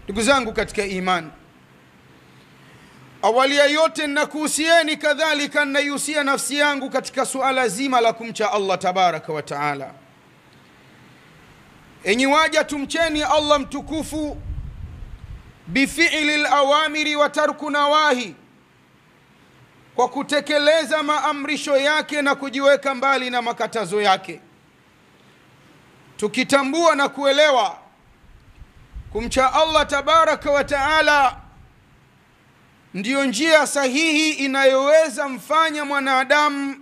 Ndugu zangu katika imani, awali ya yote nakuhusieni kadhalika naihusia nafsi yangu katika suala zima la kumcha Allah tabaraka wa taala. Enyi waja, tumcheni Allah mtukufu bifi'li al-awamiri wa tarku nawahi, kwa kutekeleza maamrisho yake na kujiweka mbali na makatazo yake, tukitambua na kuelewa kumcha Allah tabaraka wa taala ndiyo njia sahihi inayoweza mfanya mwanadamu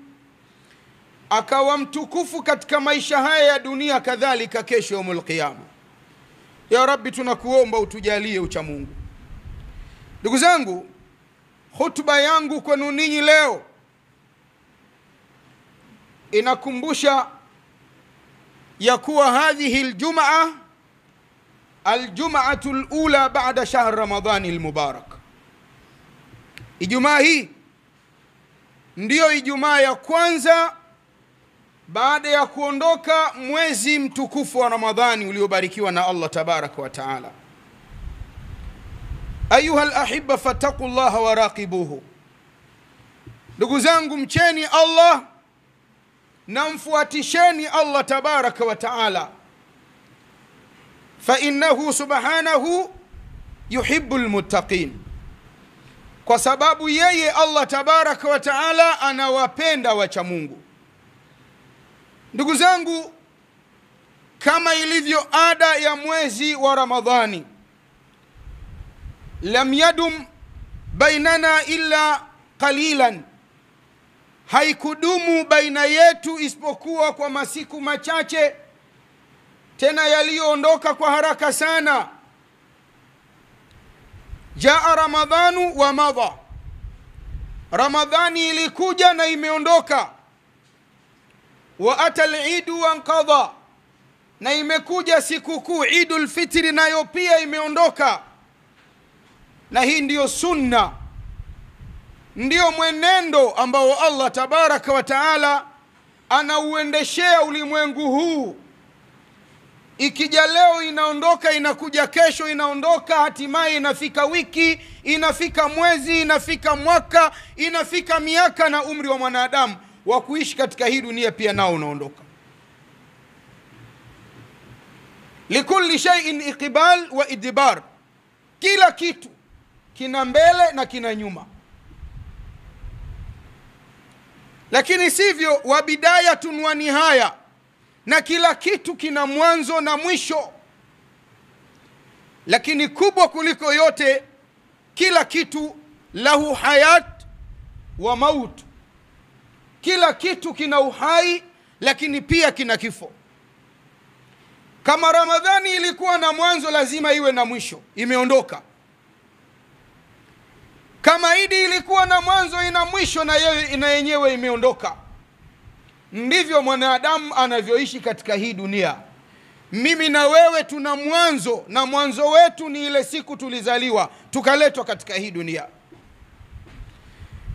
akawa mtukufu katika maisha haya ya dunia, kadhalika kesho yaumul qiyama. Ya Rabbi, tunakuomba utujalie ucha Mungu. Ndugu zangu, hutuba yangu kwenu ninyi leo inakumbusha ya kuwa hadhihi aljum'atu alula ba'da shahr ramadhani almubarak. Ijumaa hii ndiyo Ijumaa ya kwanza baada ya kuondoka mwezi mtukufu wa Ramadhani uliobarikiwa na Allah tabaraka wa taala. Ayuha alahibba, fattaqullaha wa raqibuhu. Ndugu zangu, mcheni Allah na mfuatisheni Allah tabaraka wa taala, fa innahu subhanahu yuhibbul muttaqin, kwa sababu yeye Allah tabaraka wa taala anawapenda wacha Mungu. Ndugu zangu, kama ilivyo ada ya mwezi wa Ramadhani, lam yadum bainana illa qalilan, haikudumu baina yetu isipokuwa kwa masiku machache, tena yaliyoondoka kwa haraka sana. Jaa Ramadhanu wa madha, Ramadhani ilikuja na imeondoka. Wa atal idu wa anqadha, na imekuja sikukuu Idul Fitri nayo pia imeondoka. Na hii ndiyo sunna, ndiyo mwenendo ambao Allah tabaraka wa taala anauendeshea ulimwengu huu. Ikija leo inaondoka, inakuja kesho inaondoka, hatimaye inafika wiki, inafika mwezi, inafika mwaka, inafika miaka, na umri wa mwanadamu wa kuishi katika hii dunia pia nao unaondoka. Likulli shay'in iqbal wa idbar, kila kitu kina mbele na kina nyuma. Lakini sivyo, wa bidayatun wa nihaya, na kila kitu kina mwanzo na mwisho. Lakini kubwa kuliko yote, kila kitu lahu hayat wa maut, kila kitu kina uhai lakini pia kina kifo. Kama Ramadhani ilikuwa na mwanzo, lazima iwe na mwisho, imeondoka. Kama Idi ilikuwa na mwanzo, ina mwisho, na yenyewe imeondoka. Ndivyo mwanadamu anavyoishi katika hii dunia. Mimi na wewe tuna mwanzo, na mwanzo wetu ni ile siku tulizaliwa tukaletwa katika hii dunia,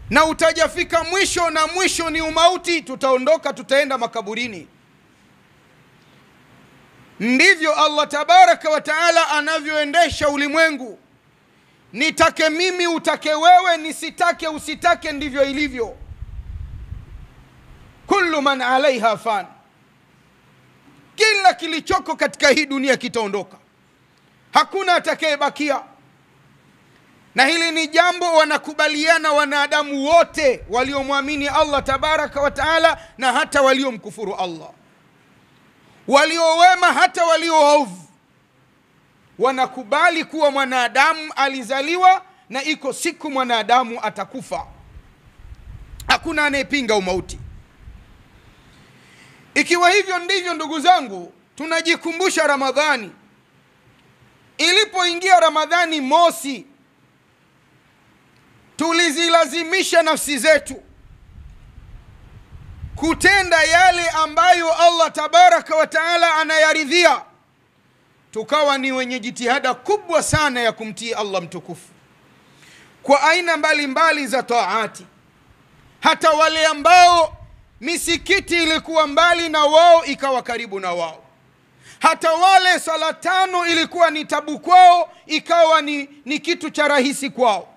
na utajafika mwisho, na mwisho ni umauti. Tutaondoka, tutaenda makaburini. Ndivyo Allah tabaraka wa taala anavyoendesha ulimwengu. Nitake mimi, utake wewe, nisitake usitake, ndivyo ilivyo. Kullu man alaiha fan, kila kilichoko katika hii dunia kitaondoka, hakuna atakayebakia. Na hili ni jambo wanakubaliana wanadamu wote waliomwamini Allah tabaraka wa taala, na hata waliomkufuru Allah, waliowema hata waliowaovu, wanakubali kuwa mwanadamu alizaliwa na iko siku mwanadamu atakufa. Hakuna anayepinga umauti. Ikiwa hivyo ndivyo, ndugu zangu, tunajikumbusha Ramadhani. Ilipoingia Ramadhani mosi, tulizilazimisha nafsi zetu kutenda yale ambayo Allah tabaraka wa taala anayaridhia. Tukawa ni wenye jitihada kubwa sana ya kumtii Allah mtukufu kwa aina mbalimbali za taati. Hata wale ambao misikiti ilikuwa mbali na wao ikawa karibu na wao, Hata wale sala 5 ilikuwa ni tabu kwao, ikawa ni kitu cha rahisi kwao.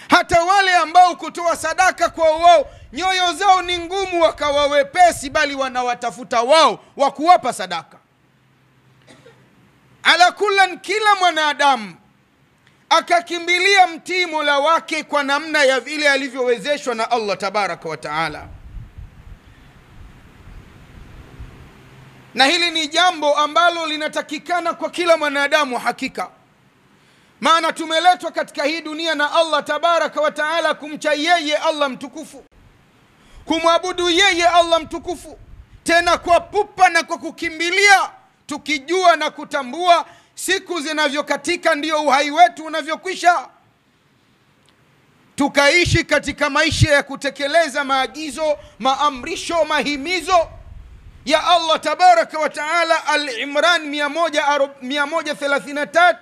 Hata wale ambao kutoa sadaka kwa wao nyoyo zao ni ngumu, wakawa wepesi, bali wanawatafuta wao wa kuwapa sadaka. Ala kullan, kila mwanadamu akakimbilia mtii Mola wake kwa namna ya vile alivyowezeshwa na Allah tabaraka wa taala. Na hili ni jambo ambalo linatakikana kwa kila mwanadamu hakika. Maana tumeletwa katika hii dunia na Allah tabaraka wa taala kumcha yeye Allah mtukufu, kumwabudu yeye Allah mtukufu, tena kwa pupa na kwa kukimbilia, tukijua na kutambua siku zinavyokatika ndio uhai wetu unavyokwisha. Tukaishi katika maisha ya kutekeleza maagizo, maamrisho, mahimizo ya Allah tabaraka wa taala. Al-Imran 133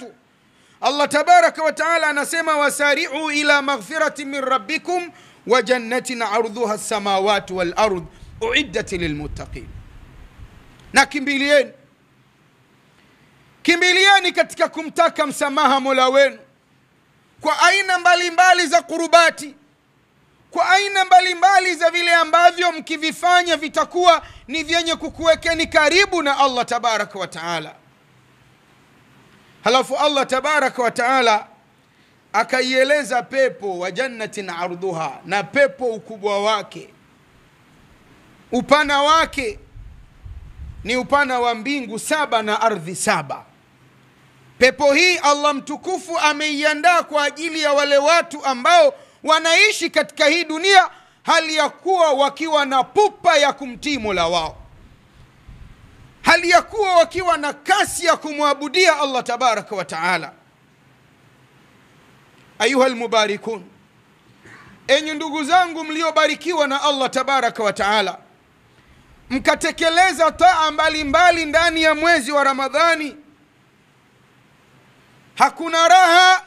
Allah tabaraka wa taala anasema, wasari'u ila maghfiratin min rabbikum wa jannatin 'arduha as-samawati wal ard uiddat lilmuttaqin. Na kimbilieni katika kumtaka msamaha Mola wenu kwa aina mbalimbali za kurubati, kwa aina mbalimbali za vile ambavyo mkivifanya vitakuwa ni vyenye kukuwekeni karibu na Allah tabaraka wa taala. Halafu Allah tabaraka wa taala akaieleza pepo, wa jannatin arduha, na pepo ukubwa wake, upana wake ni upana wa mbingu 7 na ardhi 7. Pepo hii Allah mtukufu ameiandaa kwa ajili ya wale watu ambao wanaishi katika hii dunia hali ya kuwa wakiwa na pupa ya kumtii Mola wao, hali ya kuwa wakiwa na kasi ya kumwabudia Allah tabaraka wa taala. Ayuha almubarikun, enyi ndugu zangu mliobarikiwa na Allah tabaraka wa taala, mkatekeleza taa mbalimbali ndani ya mwezi wa Ramadhani. Hakuna raha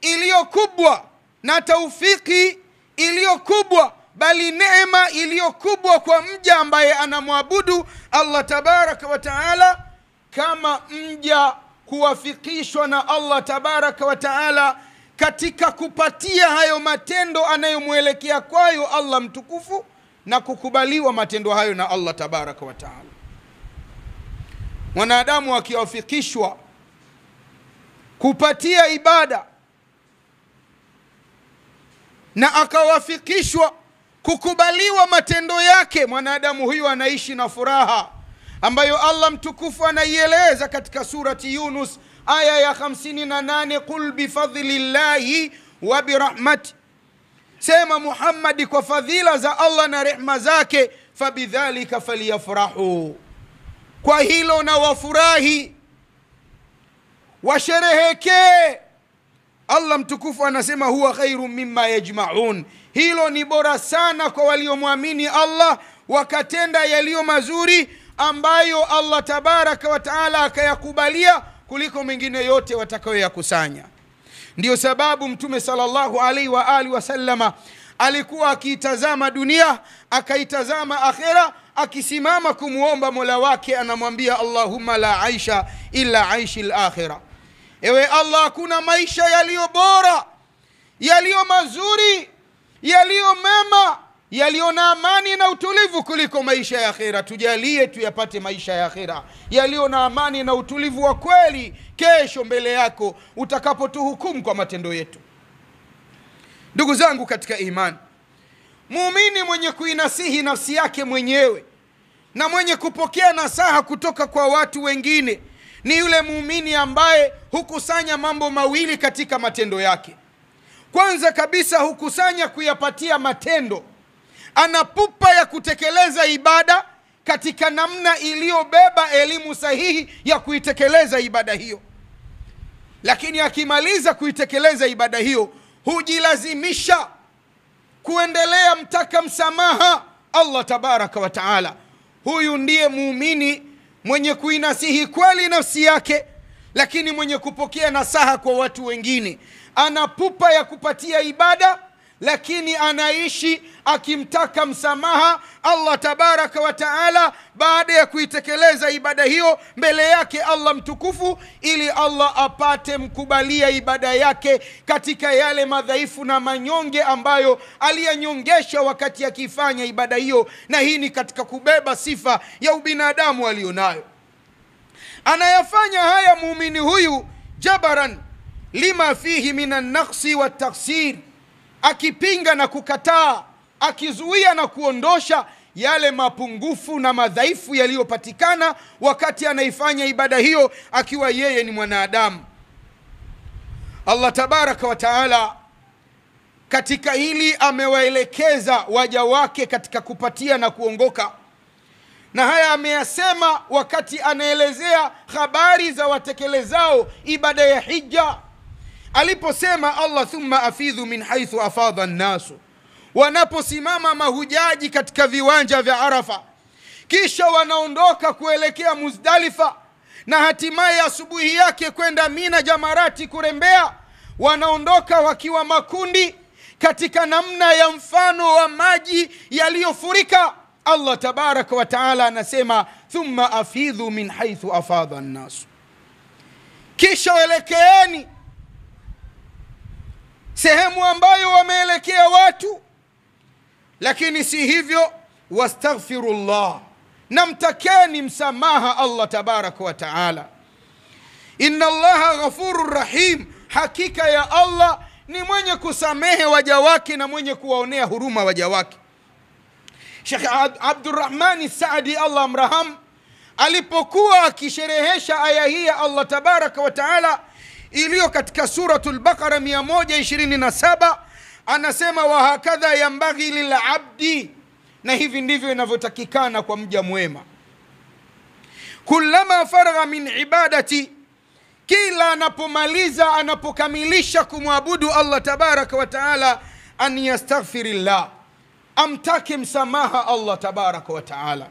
iliyo kubwa na taufiki iliyo kubwa, bali neema iliyo kubwa kwa mja ambaye anamwabudu Allah tabaraka wa taala, kama mja kuwafikishwa na Allah tabaraka wa taala katika kupatia hayo matendo anayomwelekea kwayo Allah mtukufu, na kukubaliwa matendo hayo na Allah tabaraka wa taala. Mwanadamu akiwafikishwa kupatia ibada na akawafikishwa kukubaliwa matendo yake, mwanadamu huyu anaishi na furaha ambayo Allah mtukufu anaieleza katika surati Yunus aya ya 58, qul bifadlillahi wa birahmati, sema Muhammad, kwa fadhila za Allah na rehma zake, fabidhalika falyafrahu, kwa hilo na wafurahi, washerehekee. Allah mtukufu anasema huwa khairu mimma yajma'un, hilo ni bora sana kwa waliomwamini Allah wakatenda yaliyo mazuri ambayo Allah tabaraka wa taala akayakubalia kuliko mengine yote watakayoyakusanya. Ndio sababu Mtume sallallahu alaihi wa alihi wasallama alikuwa akiitazama dunia, akaitazama akhera, akisimama kumuomba Mola wake, anamwambia Allahumma la aisha illa aishil akhira, ewe Allah, hakuna maisha yaliyo bora, yaliyo mazuri, yaliyo mema, yaliyo na amani na utulivu kuliko maisha ya akhera. Tujalie tuyapate maisha ya akhera yaliyo na amani na utulivu wa kweli kesho mbele yako utakapotuhukumu kwa matendo yetu. Ndugu zangu katika imani, muumini mwenye kuinasihi nafsi yake mwenyewe na mwenye kupokea nasaha kutoka kwa watu wengine ni yule muumini ambaye hukusanya mambo mawili katika matendo yake. Kwanza kabisa hukusanya kuyapatia matendo, ana pupa ya kutekeleza ibada katika namna iliyobeba elimu sahihi ya kuitekeleza ibada hiyo. Lakini akimaliza kuitekeleza ibada hiyo, hujilazimisha kuendelea mtaka msamaha Allah tabaraka wa taala. Huyu ndiye muumini mwenye kuinasihi kweli nafsi yake, lakini mwenye kupokea nasaha kwa watu wengine. Ana pupa ya kupatia ibada, lakini anaishi akimtaka msamaha Allah tabaraka wa taala baada ya kuitekeleza ibada hiyo mbele yake Allah mtukufu, ili Allah apate mkubalia ibada yake katika yale madhaifu na manyonge ambayo aliyanyongesha wakati akifanya ibada hiyo. Na hii ni katika kubeba sifa ya ubinadamu alionayo. Anayafanya haya muumini huyu jabaran lima fihi minan naqsi wat taksir, akipinga na kukataa, akizuia na kuondosha yale mapungufu na madhaifu yaliyopatikana wakati anaifanya ibada hiyo akiwa yeye ni mwanadamu. Allah tabaraka wa taala katika hili amewaelekeza waja wake katika kupatia na kuongoka, na haya ameyasema wakati anaelezea habari za watekelezao ibada ya hija, aliposema Allah, thumma afidhu min haythu afadha an-nasu, wanaposimama mahujaji katika viwanja vya Arafa, kisha wanaondoka kuelekea Muzdalifa, na hatimaye asubuhi yake kwenda Mina Jamarati kurembea, wanaondoka wakiwa makundi katika namna ya mfano wa maji yaliyofurika. Allah tabaraka wa taala anasema thumma afidhu min haythu afadha an-nas, kisha waelekeeni sehemu ambayo wameelekea watu. Lakini si hivyo, wastaghfirullah, namtakeni msamaha Allah tabaraka wa taala. Inna Allaha ghafurur rahim, hakika ya Allah ni mwenye kusamehe waja wake na mwenye kuwaonea huruma waja wake. Sheikh Abdurrahman Saadi Allah amraham alipokuwa akisherehesha aya hii ya Allah tabaraka wa taala iliyo katika suratul Baqara 127, anasema wa hakadha yambaghi lil abdi, na hivi ndivyo inavyotakikana kwa mja mwema, kullama faragha min ibadati, kila anapomaliza, anapokamilisha kumwabudu Allah tabaraka wa taala, an yastaghfirillah, amtake msamaha Allah tabaraka wa taala.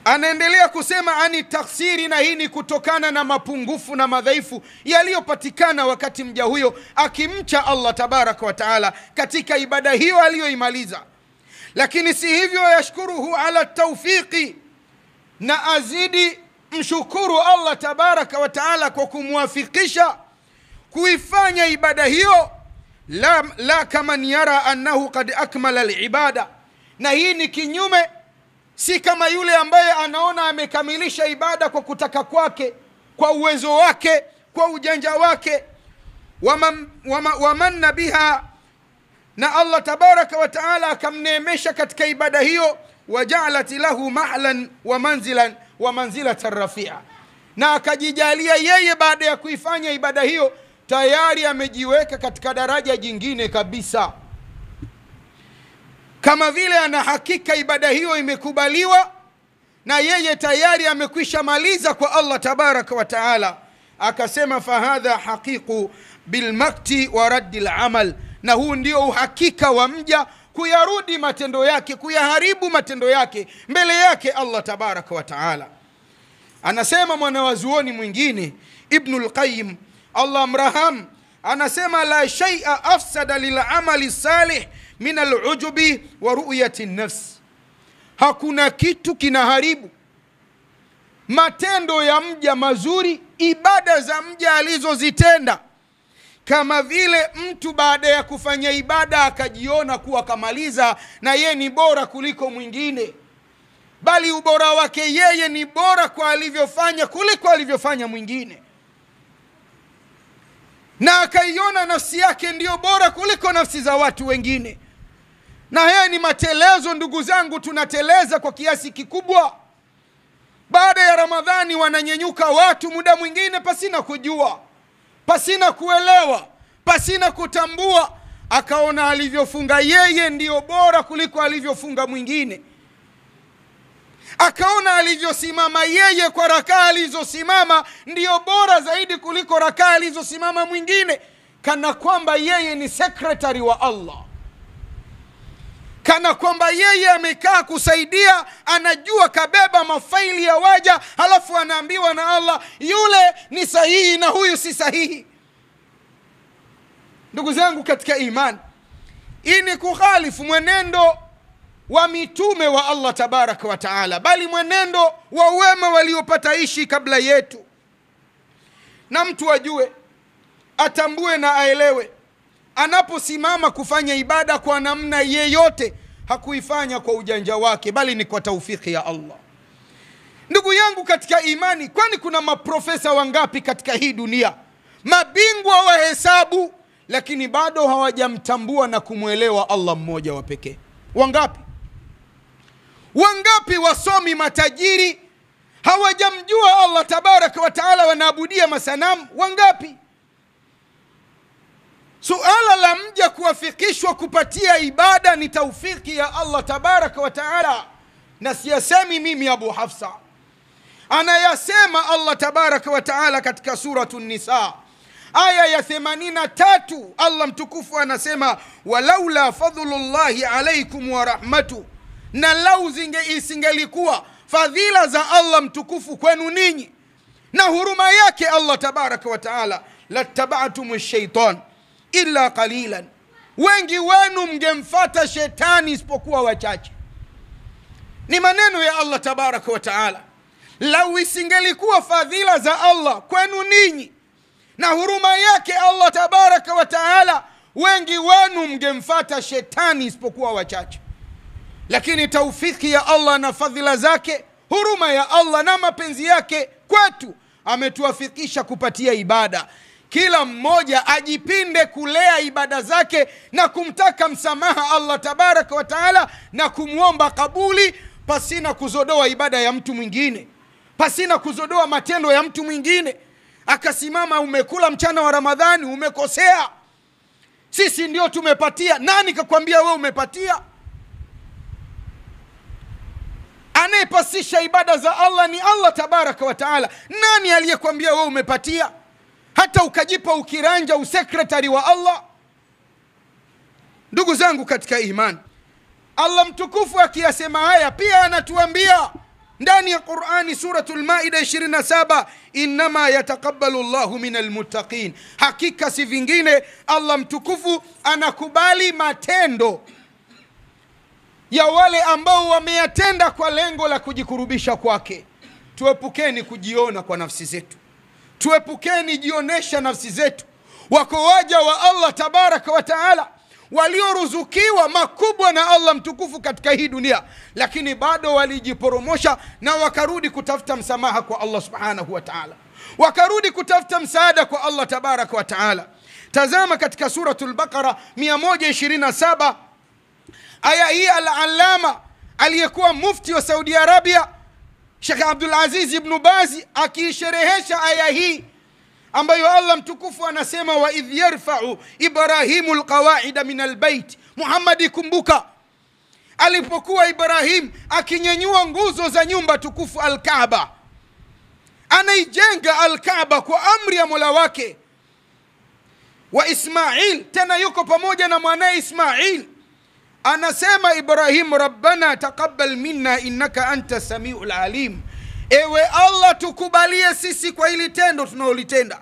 Anaendelea kusema ani taksiri, na hii ni kutokana na mapungufu na madhaifu yaliyopatikana wakati mja huyo akimcha Allah tabaraka wa taala katika ibada hiyo aliyoimaliza. Lakini si hivyo, yashkuruhu ala tawfiqi, na azidi mshukuru Allah tabaraka wa taala kwa kumwafikisha kuifanya ibada hiyo, la kaman yara annahu qad akmala al-ibada, na hii ni kinyume, si kama yule ambaye anaona amekamilisha ibada kwa kutaka kwake, kwa uwezo wake, kwa ujanja wake. Wamanna biha, na Allah tabaraka wa taala akamneemesha katika ibada hiyo, waja'alat lahu mahlan wa manzilan wa manzilatan rafia, na akajijalia yeye baada ya kuifanya ibada hiyo tayari amejiweka katika daraja jingine kabisa, kama vile ana hakika ibada hiyo imekubaliwa na yeye tayari amekwisha maliza kwa Allah tabaraka wa taala. Akasema fahadha haqiqu bilmakti wa raddil amal, na huu ndio uhakika wa mja kuyarudi matendo yake, kuyaharibu matendo yake mbele yake Allah tabaraka wa taala. Anasema mwanawazuoni mwingine Ibnul Qayyim Allah amraham, anasema la shay'a afsada lil amali salih min al-ujubi wa ru'yati an-nafs, hakuna kitu kinaharibu matendo ya mja mazuri, ibada za mja alizozitenda, kama vile mtu baada ya kufanya ibada akajiona kuwa kamaliza na yeye ni bora kuliko mwingine, bali ubora wake yeye ni bora kwa alivyofanya kuliko alivyofanya mwingine, na akaiona nafsi yake ndiyo bora kuliko nafsi za watu wengine. Na haya ni matelezo, ndugu zangu, tunateleza kwa kiasi kikubwa. Baada ya Ramadhani wananyenyuka watu muda mwingine pasina kujua, pasina kuelewa, pasina kutambua, akaona alivyofunga yeye ndiyo bora kuliko alivyofunga mwingine, akaona alivyosimama yeye kwa rakaa alizosimama ndiyo bora zaidi kuliko rakaa alizosimama mwingine, kana kwamba yeye ni secretary wa Allah, kana kwamba yeye amekaa kusaidia, anajua kabeba mafaili ya waja, halafu anaambiwa na Allah yule ni sahihi na huyu si sahihi. Ndugu zangu katika imani, hii ni kukhalifu mwenendo wa mitume wa Allah tabaraka wa taala, bali mwenendo wa wema waliopata ishi kabla yetu. Na mtu ajue, atambue na aelewe, anaposimama kufanya ibada kwa namna yeyote, hakuifanya kwa ujanja wake, bali ni kwa taufiki ya Allah. Ndugu yangu katika imani, kwani kuna maprofesa wangapi katika hii dunia, mabingwa wa hesabu, lakini bado hawajamtambua na kumwelewa Allah mmoja wa pekee? Wangapi? Wangapi wasomi matajiri hawajamjua Allah tabaraka wa taala, wanaabudia masanamu? Wangapi? Suala la mja kuwafikishwa kupatia ibada ni taufiki ya Allah tabaraka wa taala, na siyasemi mimi Abu Hafsa, anayasema Allah tabaraka wa taala katika suratu Nisa aya ya 83. Allah mtukufu anasema, walaula fadhlullahi alaikum wa rahmatu, na lau isingelikuwa fadhila za Allah mtukufu kwenu ninyi na huruma yake Allah tabaraka wa taala, lattaba'tum ash-shaytan illa qalilan, wengi wenu mngemfuata shetani isipokuwa wachache. Ni maneno ya Allah tabaraka wa taala. Lau isingelikuwa fadhila za Allah kwenu ninyi na huruma yake Allah tabaraka wa taala, wengi wenu mngemfuata shetani isipokuwa wachache. Lakini taufiki ya Allah na fadhila zake, huruma ya Allah na mapenzi yake kwetu, ametuafikisha kupatia ibada. Kila mmoja ajipinde kulea ibada zake na kumtaka msamaha Allah tabaraka wa taala na kumuomba kabuli, pasina kuzodoa ibada ya mtu mwingine, pasina kuzodoa matendo ya mtu mwingine. Akasimama, umekula mchana wa Ramadhani, umekosea, sisi ndio tumepatia. Nani kakwambia wewe umepatia? Anayepasisha ibada za Allah ni Allah tabaraka wa taala. Nani aliyekwambia wewe umepatia hata ukajipa ukiranja usekretari wa Allah? Ndugu zangu katika imani, Allah mtukufu akiyasema haya pia anatuambia ndani ya Qur'ani, suratul Maida 27, innama yataqabbalu Allahu minal muttaqin, hakika si vingine Allah mtukufu anakubali matendo ya wale ambao wameyatenda kwa lengo la kujikurubisha kwake. Tuepukeni kujiona kwa nafsi zetu, tuepukeni jionesha nafsi zetu. Wako waja wa Allah tabaraka wa taala walioruzukiwa makubwa na Allah mtukufu katika hii dunia, lakini bado walijiporomosha na wakarudi kutafuta msamaha kwa Allah subhanahu wa taala, wakarudi kutafuta msaada kwa Allah tabaraka wa taala. Tazama katika suratul Baqara 127, aya hii al-allama aliyekuwa mufti wa Saudi Arabia Sheikh Abdul Aziz ibn Bazi akiisherehesha aya hii ambayo Allah mtukufu anasema, wa idh yarfa'u Ibrahimu alqawaida min albayt. Muhammad, kumbuka alipokuwa Ibrahim akinyanyua nguzo za nyumba tukufu al-Kaaba, anaijenga al-Kaaba kwa amri ya Mola wake, wa Ismail, tena yuko pamoja na mwanae Ismail. Anasema Ibrahim, rabbana taqabbal minna innaka anta samiul alim, ewe Allah tukubalie sisi kwa hili tendo tunalolitenda,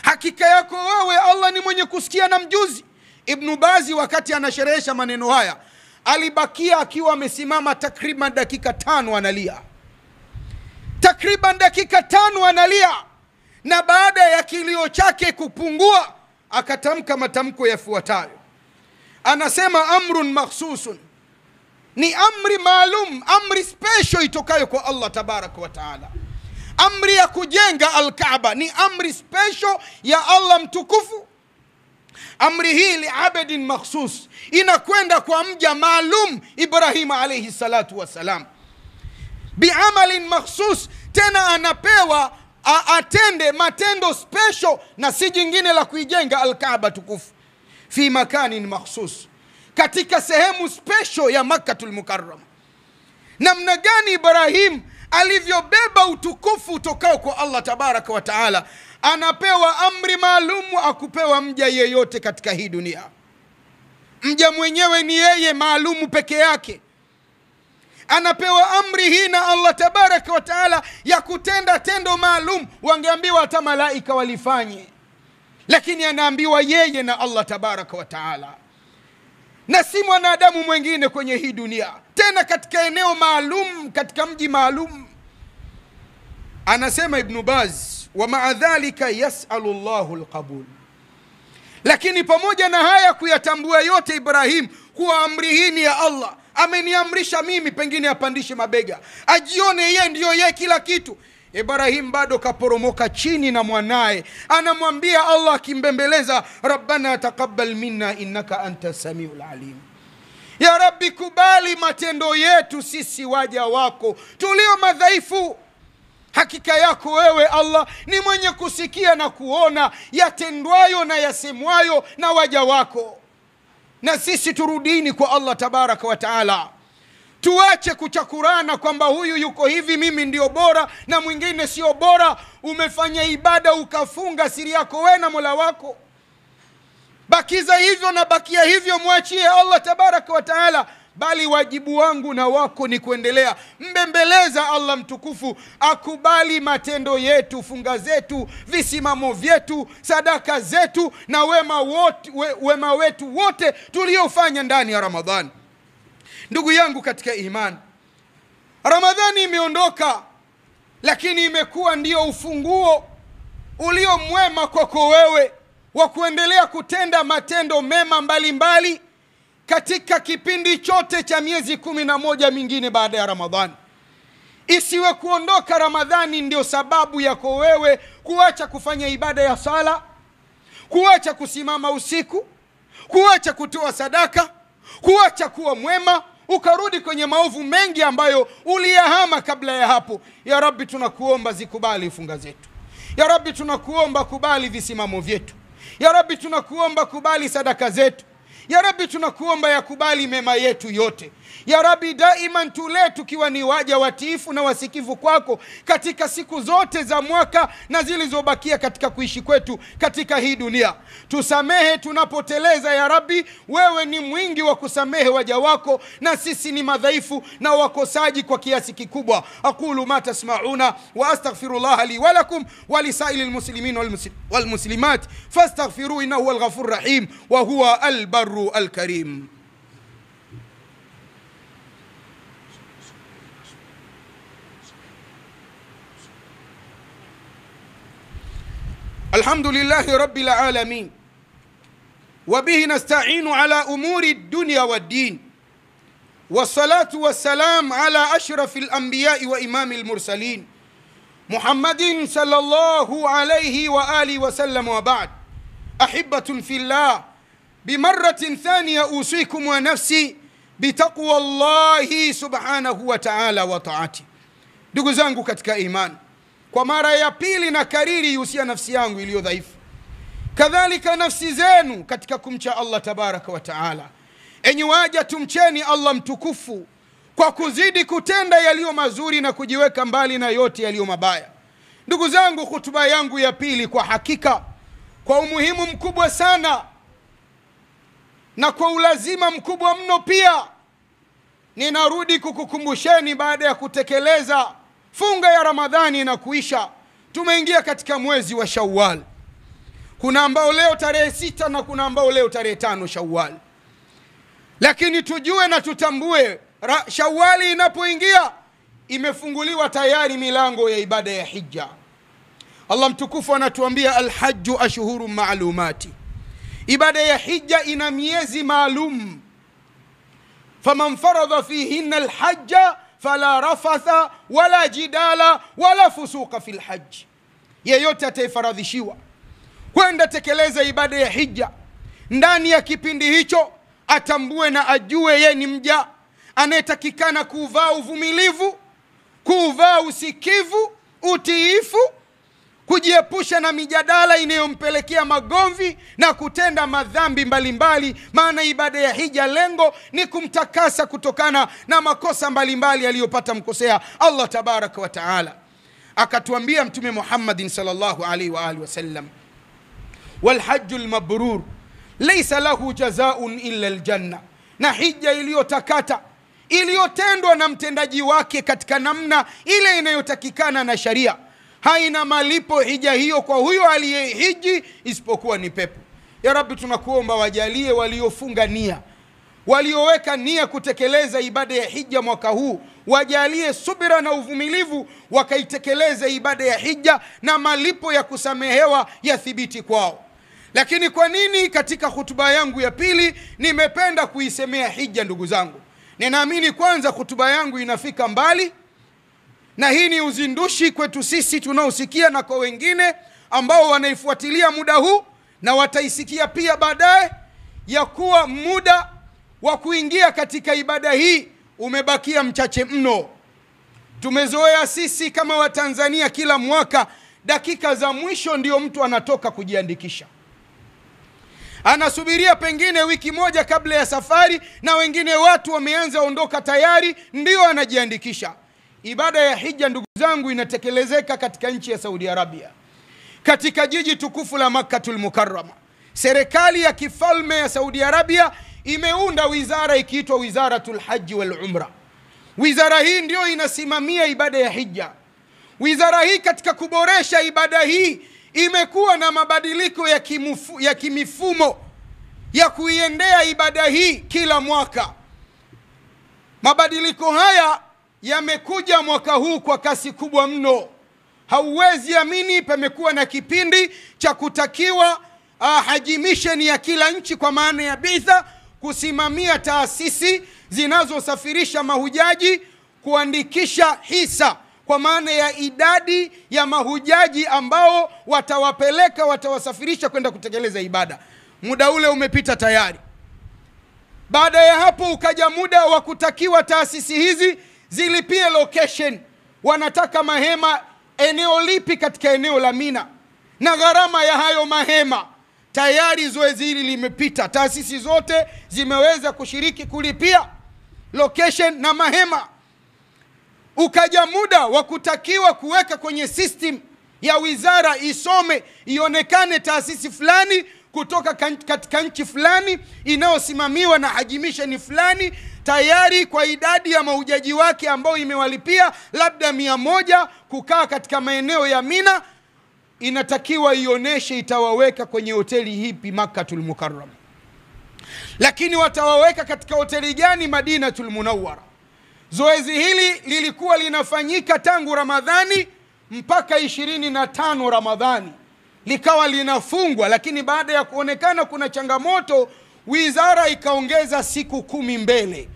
hakika yako wewe Allah ni mwenye kusikia na mjuzi. Ibn Bazi wakati anasherehesha maneno haya alibakia akiwa amesimama takriban dakika 5 analia, takriban dakika 5 analia, na baada ya kilio chake kupungua akatamka matamko yafuatayo. Anasema amrun makhsusun, ni amri maalum, amri special itokayo kwa Allah tabaraka wa taala. Amri ya kujenga al-Kaaba ni amri special ya Allah mtukufu. Amri hii li abadin makhsus, inakwenda kwa mja maalum, Ibrahim alayhi salatu wasalam, biamalin makhsus, tena anapewa atende matendo special na si jingine la kuijenga al-Kaaba tukufu, fi makanin makhsus, katika sehemu special ya Makkatul Mukarram. Namna gani Ibrahim alivyobeba utukufu utokao kwa Allah tabaraka wa taala, anapewa amri maalumu akupewa mja yeyote katika hii dunia. Mja mwenyewe ni yeye maalumu peke yake, anapewa amri hii na Allah tabaraka wa taala ya kutenda tendo maalum. Wangeambiwa hata malaika walifanye, lakini anaambiwa yeye na Allah tabaraka wa taala, na si mwanadamu mwingine kwenye hii dunia, tena katika eneo maalum, katika mji maalum. Anasema Ibn Baz, wa maa dhalika yas'alu Allahu alqabul. Lakini pamoja na haya kuyatambua yote Ibrahim kuwa amri hii ni ya Allah, ameniamrisha mimi, pengine apandishe mabega, ajione yeye ndio yeye kila kitu. Ibrahim bado kaporomoka chini na mwanae, anamwambia Allah akimbembeleza, rabbana taqabbal minna innaka anta samiul alim. Ya Rabbi, kubali matendo yetu sisi waja wako tulio madhaifu. Hakika yako wewe Allah ni mwenye kusikia na kuona yatendwayo na yasemwayo na waja wako. Na sisi turudini kwa Allah tabaraka wa taala. Tuache kuchakurana kwamba huyu yuko hivi, mimi ndio bora na mwingine sio bora. Umefanya ibada ukafunga siri yako wewe na Mola wako, bakiza hivyo na bakia hivyo, mwachie Allah tabaraka wa taala. Bali wajibu wangu na wako ni kuendelea mbembeleza Allah mtukufu akubali matendo yetu, funga zetu, visimamo vyetu, sadaka zetu na wema wetu wote tuliofanya ndani ya Ramadhani. Ndugu yangu katika imani, Ramadhani imeondoka, lakini imekuwa ndio ufunguo ulio mwema kwako wewe wa kuendelea kutenda matendo mema mbalimbali katika kipindi chote cha miezi 11 mingine baada ya Ramadhani. Isiwe kuondoka Ramadhani ndio sababu yako wewe kuacha kufanya ibada ya sala, kuacha kusimama usiku, kuacha kutoa sadaka, kuacha kuwa mwema, ukarudi kwenye maovu mengi ambayo uliyahama kabla ya hapo. Ya Rabbi, tunakuomba zikubali funga zetu. Ya Rabbi, tunakuomba kubali visimamo vyetu. Ya Rabbi, tunakuomba kubali sadaka zetu. Ya Rabbi, tunakuomba yakubali mema yetu yote. Ya Rabbi, daima tule tukiwa ni waja watiifu na wasikivu kwako katika siku zote za mwaka na zilizobakia katika kuishi kwetu katika hii dunia. Tusamehe tunapoteleza ya Rabbi, wewe ni mwingi wa kusamehe waja wako, na sisi ni madhaifu na wakosaji kwa kiasi kikubwa. Aqulu ma tasma'una wa astaghfirullah li wa lakum wa lisailil muslimin wal muslimat fastaghfiruhu innahu huwal ghafurur rahim wa huwa al barru al karim. الحمد لله رب العالمين وبه نستعين على أمور الدنيا والدين، والصلاة والسلام على أشرف الأنبياء وإمام المرسلين محمد صلى الله عليه وآله وسلم. وبعد، أحبة في الله، بمرة ثانية أوصيكم ونفسي بتقوى الله سبحانه وتعالى وطاعته. ndugu zangu katika imani, kwa mara ya pili na kariri yusia nafsi yangu iliyo dhaifu, kadhalika nafsi zenu katika kumcha Allah tabaraka wa taala. Enyi waja, tumcheni Allah mtukufu kwa kuzidi kutenda yaliyo mazuri na kujiweka mbali na yote yaliyo mabaya. Ndugu zangu, hutuba yangu ya pili kwa hakika kwa umuhimu mkubwa sana na kwa ulazima mkubwa mno pia, ninarudi kukukumbusheni baada ya kutekeleza funga ya Ramadhani na kuisha, tumeingia katika mwezi wa Shawwal. Kuna ambao leo tarehe 6 na kuna ambao leo tarehe 5 Shawwal. Lakini tujue na tutambue, Shawwali inapoingia imefunguliwa tayari milango ya ibada ya hija. Allah mtukufu anatuambia alhajju ashhuru ma'lumati, ibada ya hija ina miezi maalum. Faman faradha fihinna alhajja fala rafatha wala jidala wala fusuqa fil hajj. Yeyote atayefaradhishiwa kwenda tekeleza ibada ya hija ndani ya kipindi hicho, atambue na ajue yeye ni mja anayetakikana kuvaa uvumilivu, kuvaa usikivu, utiifu, kujiepusha na mijadala inayompelekea magomvi na kutenda madhambi mbalimbali. Maana ibada ya hija lengo ni kumtakasa kutokana na makosa mbalimbali aliyopata mkosea Allah tabaraka wa taala. Akatuambia Mtume Muhammad sallallahu alaihi wa alihi wasallam, wal hajjul mabrur laysa lahu jazaa'un illa aljanna, na hija iliyotakata iliyotendwa na mtendaji wake katika namna ile inayotakikana na sharia, haina malipo hija hiyo kwa huyo aliyehiji isipokuwa ni pepo. Ya Rabbi, tunakuomba wajalie waliofunga nia, walioweka nia kutekeleza ibada ya hija mwaka huu, wajalie subira na uvumilivu wakaitekeleza ibada ya hija na malipo ya kusamehewa ya thibiti kwao. Lakini kwa nini katika hutuba yangu ya pili nimependa kuisemea hija? Ndugu zangu, ninaamini kwanza hutuba yangu inafika mbali, na hii ni uzindushi kwetu sisi tunaosikia na kwa wengine ambao wanaifuatilia muda huu na wataisikia pia baadaye, ya kuwa muda wa kuingia katika ibada hii umebakia mchache mno. Tumezoea sisi kama Watanzania kila mwaka dakika za mwisho ndio mtu anatoka kujiandikisha, anasubiria pengine wiki moja kabla ya safari, na wengine watu wameanza ondoka tayari ndio anajiandikisha. Ibada ya hija ndugu zangu inatekelezeka katika nchi ya Saudi Arabia, katika jiji tukufu la Makkatul Mukarrama. Serikali ya kifalme ya Saudi Arabia imeunda wizara ikiitwa Wizaratul Haji wal Umra. Wizara hii ndio inasimamia ibada ya hija. Wizara hii katika kuboresha ibada hii imekuwa na mabadiliko ya kimifumo ya kuiendea ibada hii kila mwaka. Mabadiliko haya yamekuja mwaka huu kwa kasi kubwa mno. Hauwezi amini, pamekuwa na kipindi cha kutakiwa haji mission ya kila nchi kwa maana ya bitha kusimamia taasisi zinazosafirisha mahujaji, kuandikisha hisa kwa maana ya idadi ya mahujaji ambao watawasafirisha kwenda kutekeleza ibada. Muda ule umepita tayari. Baada ya hapo ukaja muda wa kutakiwa taasisi hizi zilipie location. Wanataka mahema eneo lipi katika eneo la Mina na gharama ya hayo mahema. Tayari zoezi hili limepita, taasisi zote zimeweza kushiriki kulipia location na mahema. Ukaja muda wa kutakiwa kuweka kwenye system ya wizara isome, ionekane taasisi fulani kutoka katika nchi fulani inayosimamiwa na haji mission fulani, tayari kwa idadi ya mahujaji wake ambao imewalipia labda 100 kukaa katika maeneo ya Mina, inatakiwa ioneshe itawaweka kwenye hoteli hipi Makkatul Mukarram. Lakini watawaweka katika hoteli gani? Madinatul Munawwara. Zoezi hili lilikuwa linafanyika tangu Ramadhani mpaka 25 Ramadhani, likawa linafungwa. Lakini baada ya kuonekana kuna changamoto, wizara ikaongeza siku 10 mbele,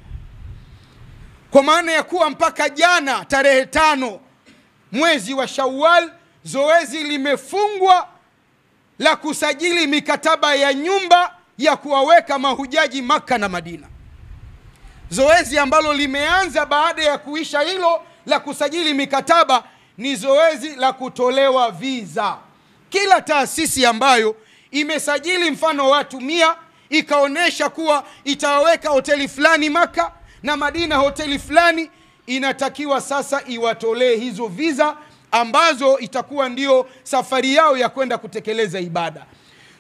kwa maana ya kuwa mpaka jana tarehe 5 mwezi wa Shawwal zoezi limefungwa la kusajili mikataba ya nyumba ya kuwaweka mahujaji Maka na Madina. Zoezi ambalo limeanza baada ya kuisha hilo la kusajili mikataba ni zoezi la kutolewa visa. Kila taasisi ambayo imesajili mfano watu 100 ikaonesha kuwa itawaweka hoteli fulani Maka na Madina hoteli fulani, inatakiwa sasa iwatolee hizo visa ambazo itakuwa ndio safari yao ya kwenda kutekeleza ibada.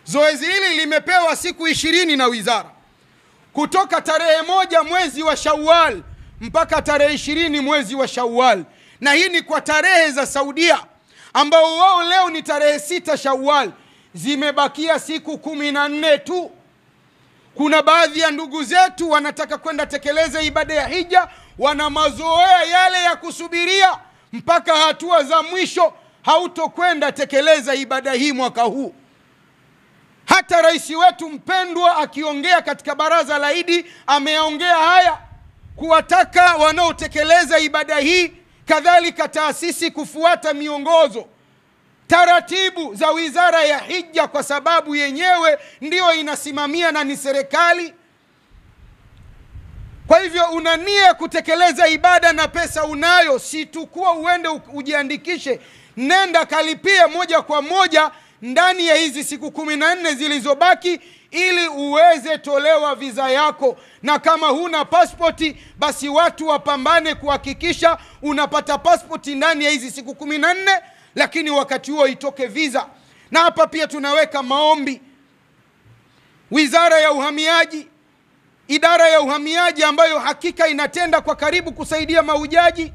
Zoezi hili limepewa siku 20 na wizara, kutoka tarehe 1 mwezi wa Shawwal mpaka tarehe 20 mwezi wa Shawwal. Na hii ni kwa tarehe za Saudia ambao wao leo ni tarehe 6 Shawwal. Zimebakia siku 14 tu. Kuna baadhi ya ndugu zetu wanataka kwenda tekeleza ibada ya hija, wana mazoea yale ya kusubiria mpaka hatua za mwisho, hautokwenda tekeleza ibada hii mwaka huu. Hata rais wetu mpendwa akiongea katika baraza la Idi ameongea haya, kuwataka wanaotekeleza ibada hii kadhalika taasisi kufuata miongozo, taratibu za wizara ya hija, kwa sababu yenyewe ndio inasimamia na ni serikali. Kwa hivyo unania kutekeleza ibada na pesa unayo, si tukua uende ujiandikishe, nenda kalipie moja kwa moja ndani ya hizi siku 14 zilizobaki, ili uweze tolewa visa yako. Na kama huna pasipoti, basi watu wapambane kuhakikisha unapata pasipoti ndani ya hizi siku 14, lakini wakati huo itoke visa. Na hapa pia tunaweka maombi. Wizara ya Uhamiaji, idara ya uhamiaji ambayo hakika inatenda kwa karibu kusaidia mahujaji,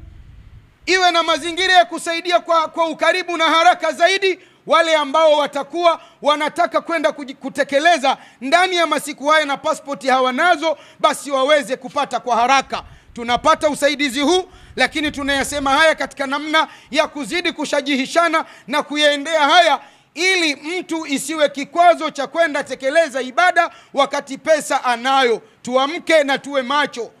iwe na mazingira ya kusaidia kwa ukaribu na haraka zaidi. Wale ambao watakuwa wanataka kwenda kutekeleza ndani ya masiku haya na pasipoti hawanazo, basi waweze kupata kwa haraka. Tunapata usaidizi huu, lakini tunayasema haya katika namna ya kuzidi kushajihishana na kuyaendea haya, ili mtu isiwe kikwazo cha kwenda tekeleza ibada wakati pesa anayo. Tuamke na tuwe macho.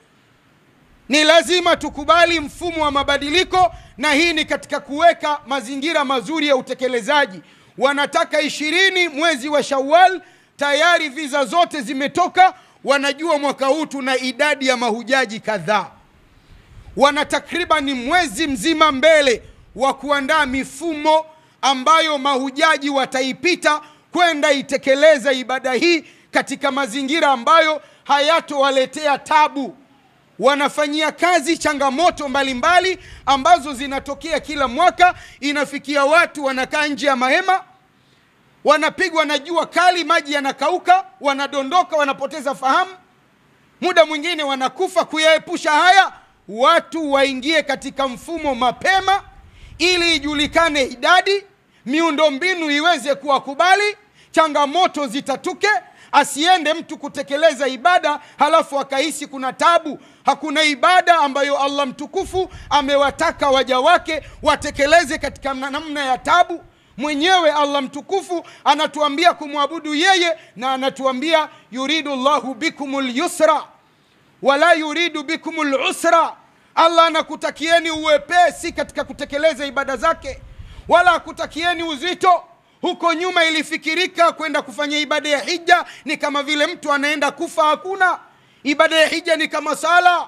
Ni lazima tukubali mfumo wa mabadiliko, na hii ni katika kuweka mazingira mazuri ya utekelezaji. Wanataka 20 mwezi wa Shawwal, tayari visa zote zimetoka. Wanajua mwaka huu tuna idadi ya mahujaji kadhaa. Wana takriban mwezi mzima mbele wa kuandaa mifumo ambayo mahujaji wataipita kwenda itekeleza ibada hii katika mazingira ambayo hayatowaletea tabu. Wanafanyia kazi changamoto mbalimbali ambazo zinatokea kila mwaka. Inafikia watu wanakaa nje ya mahema, wanapigwa na jua kali, maji yanakauka, wanadondoka, wanapoteza fahamu, muda mwingine wanakufa. Kuyaepusha haya, watu waingie katika mfumo mapema ili ijulikane idadi, miundombinu iweze kuwakubali, changamoto zitatuke. Asiende mtu kutekeleza ibada halafu akahisi kuna tabu. Hakuna ibada ambayo Allah mtukufu amewataka waja wake watekeleze katika namna ya tabu. Mwenyewe Allah mtukufu anatuambia kumwabudu yeye, na anatuambia yuridu Allahu bikumul yusra wala yuridu bikumul usra. Allah anakutakieni uwepesi katika kutekeleza ibada zake, wala hakutakieni uzito. Huko nyuma ilifikirika kwenda kufanya ibada ya hija ni kama vile mtu anaenda kufa. Hakuna. Ibada ya hija ni kama sala.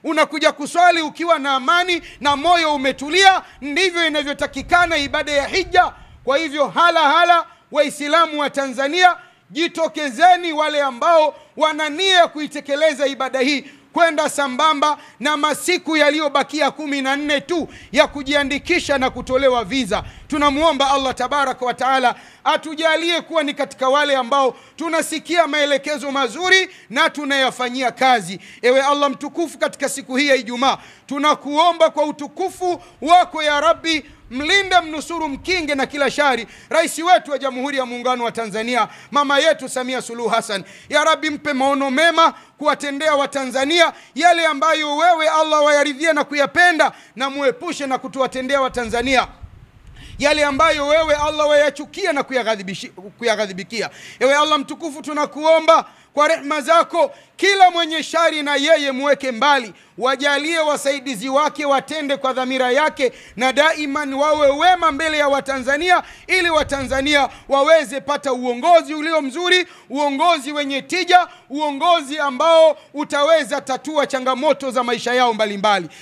Unakuja kuswali ukiwa na amani na moyo umetulia. Ndivyo inavyotakikana ibada ya hija. Kwa hivyo hala Waislamu wa Tanzania, jitokezeni wale ambao wana nia kuitekeleza ibada hii, kwenda sambamba na masiku yaliyobakia 14 tu ya kujiandikisha na kutolewa visa. Tunamuomba Allah tabaraka wa taala atujalie kuwa ni katika wale ambao tunasikia maelekezo mazuri na tunayafanyia kazi. Ewe Allah mtukufu, katika siku hii ya Ijumaa tunakuomba kwa utukufu wako ya Rabbi, mlinde, mnusuru, mkinge na kila shari rais wetu wa Jamhuri ya Muungano wa Tanzania, mama yetu Samia Suluhu Hassan. Ya Rabbi, mpe maono mema kuwatendea wa Tanzania yale ambayo wewe Allah wayaridhia na kuyapenda, na muepushe na kutuwatendea wa Tanzania yale ambayo wewe Allah wayachukia na kuyaghadhibikia. Ewe Allah mtukufu, tunakuomba kwa rehema zako, kila mwenye shari na yeye muweke mbali. Wajalie wasaidizi wake watende kwa dhamira yake, na daiman wawe wema mbele ya Watanzania, ili Watanzania waweze pata uongozi ulio mzuri, uongozi wenye tija, uongozi ambao utaweza tatua changamoto za maisha yao mbalimbali.